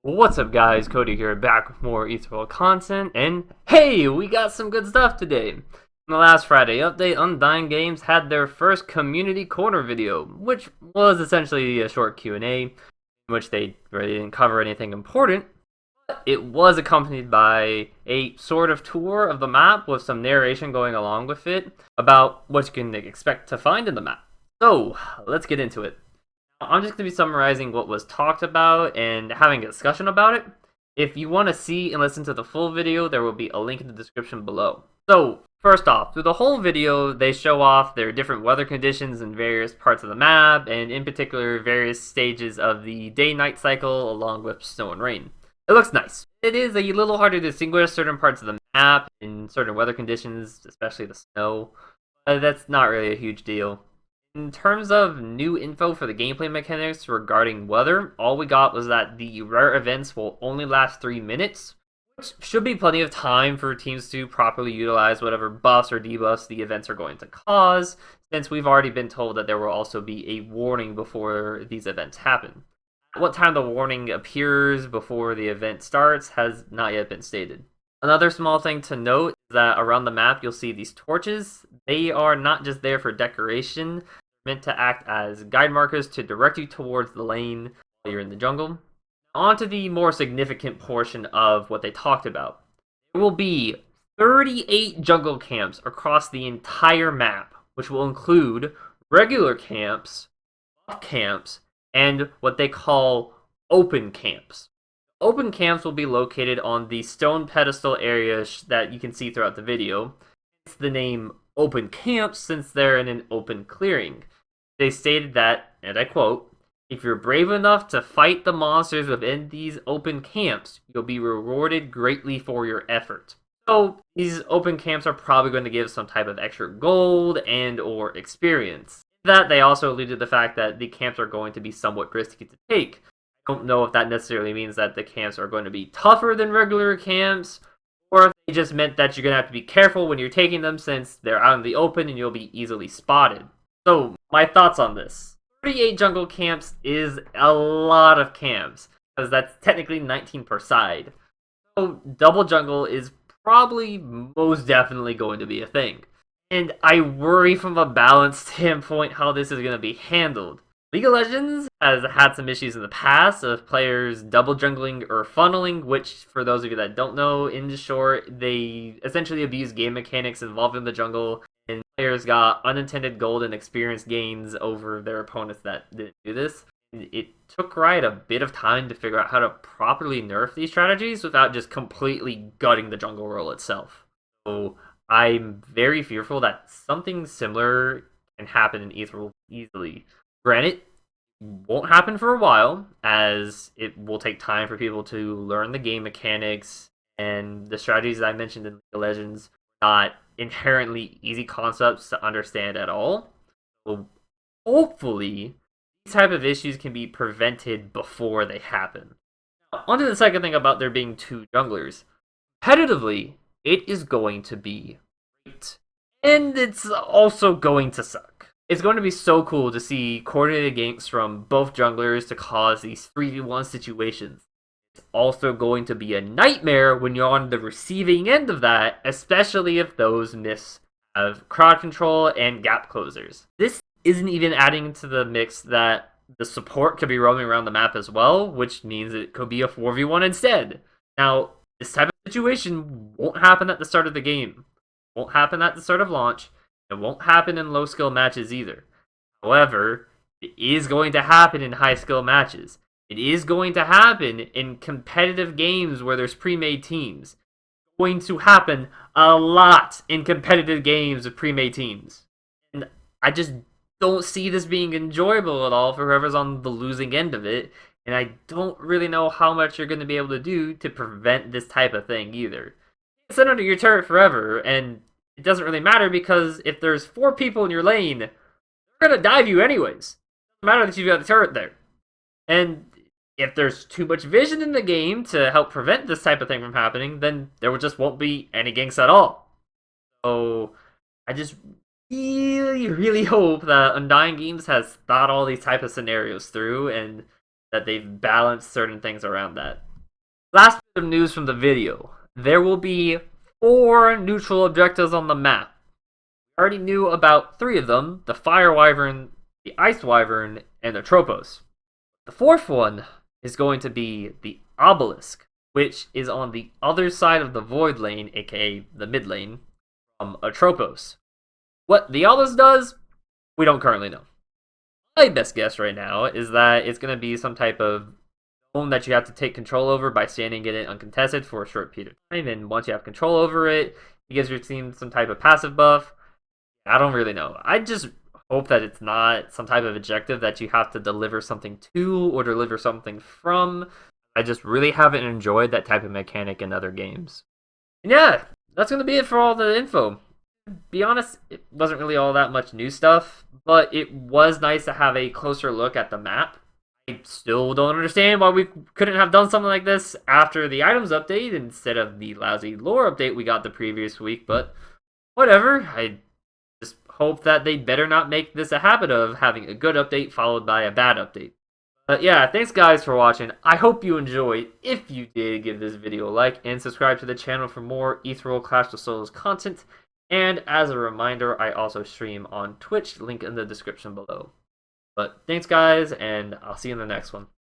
What's up guys, Cody here, back with more Ethereal content, and hey, we got some good stuff today! In the last Friday update, Undying Games had their first Community Corner video, which was essentially a short Q&A, in which they really didn't cover anything important. It was accompanied by a sort of tour of the map with some narration going along with it about what you can expect to find in the map. So, let's get into it. I'm just going to be summarizing what was talked about and having a discussion about it. If you want to see and listen to the full video, there will be a link in the description below. So, first off, through the whole video, they show off their different weather conditions in various parts of the map, and in particular, various stages of the day-night cycle along with snow and rain. It looks nice. It is a little hard to distinguish certain parts of the map in certain weather conditions, especially the snow, but that's not really a huge deal. In terms of new info for the gameplay mechanics regarding weather, all we got was that the rare events will only last 3 minutes, which should be plenty of time for teams to properly utilize whatever buffs or debuffs the events are going to cause, since we've already been told that there will also be a warning before these events happen. What time the warning appears before the event starts has not yet been stated. Another small thing to note is that around the map you'll see these torches. They are not just there for decoration, meant to act as guide markers to direct you towards the lane while you're in the jungle. On to the more significant portion of what they talked about. There will be 38 jungle camps across the entire map, which will include regular camps, buff camps, and what they call open camps. Open camps will be located on the stone pedestal areas that you can see throughout the video. It's the name open camps since they're in an open clearing. They stated that, and I quote, "If you're brave enough to fight the monsters within these open camps, you'll be rewarded greatly for your effort." So these open camps are probably going to give some type of extra gold and or experience. That they also alluded to the fact that the camps are going to be somewhat risky to take. I don't know if that necessarily means that the camps are going to be tougher than regular camps, or if they just meant that you're going to have to be careful when you're taking them since they're out in the open and you'll be easily spotted. So, my thoughts on this. 38 jungle camps is a lot of camps, because that's technically 19 per side. So, double jungle is probably most definitely going to be a thing. And I worry from a balance standpoint how this is going to be handled. League of Legends has had some issues in the past of players double jungling or funneling, which, for those of you that don't know, in short, they essentially abuse game mechanics involved in the jungle, and players got unintended gold and experience gains over their opponents that didn't do this. It took Riot a bit of time to figure out how to properly nerf these strategies without just completely gutting the jungle role itself. So I'm very fearful that something similar can happen in Ethereal easily. Granted, it won't happen for a while, as it will take time for people to learn the game mechanics, and the strategies that I mentioned in League of Legends are not inherently easy concepts to understand at all. So hopefully, these type of issues can be prevented before they happen. Now, on to the second thing about there being two junglers. Competitively, it is going to be great. And it's also going to suck. It's going to be so cool to see coordinated ganks from both junglers to cause these 3v1 situations. It's also going to be a nightmare when you're on the receiving end of that, especially if those myths have crowd control and gap closers. This isn't even adding to the mix that the support could be roaming around the map as well, which means it could be a 4v1 instead. Now, this type of situation won't happen at the start of the game. It won't happen at the start of launch. It won't happen in low skill matches either. However, it is going to happen in high skill matches. It is going to happen in competitive games where there's pre-made teams. It's going to happen a lot in competitive games with pre-made teams. And I just don't see this being enjoyable at all for whoever's on the losing end of it. And I don't really know how much you're going to be able to do to prevent this type of thing either. You can sit under your turret forever, and it doesn't really matter because if there's 4 people in your lane, they're going to dive you anyways. It doesn't matter that you've got the turret there. And if there's too much vision in the game to help prevent this type of thing from happening, then there just won't be any ganks at all. So I just really hope that Undying Games has thought all these type of scenarios through and that they've balanced certain things around that. Last bit of news from the video. There will be 4 neutral objectives on the map. We already knew about 3 of them, the Fire Wyvern, the Ice Wyvern, and the Tropos. The 4th one is going to be the Obelisk, which is on the other side of the Void Lane, aka the mid lane, from Atropos. What the Obelisk does, we don't currently know. My best guess right now is that it's going to be some type of zone that you have to take control over by standing in it uncontested for a short period of time, and once you have control over it, it gives your team some type of passive buff. I don't really know. I just hope that it's not some type of objective that you have to deliver something to or deliver something from. I just really haven't enjoyed that type of mechanic in other games. And yeah, that's going to be it for all the info. To be honest, it wasn't really all that much new stuff, but it was nice to have a closer look at the map. I still don't understand why we couldn't have done something like this after the items update instead of the lousy lore update we got the previous week, but whatever. I just hope that they better not make this a habit of having a good update followed by a bad update. But yeah, thanks guys for watching. I hope you enjoyed. If you did, give this video a like and subscribe to the channel for more Ethereal Clash of Solos content. And as a reminder, I also stream on Twitch, link in the description below. But thanks guys, and I'll see you in the next one.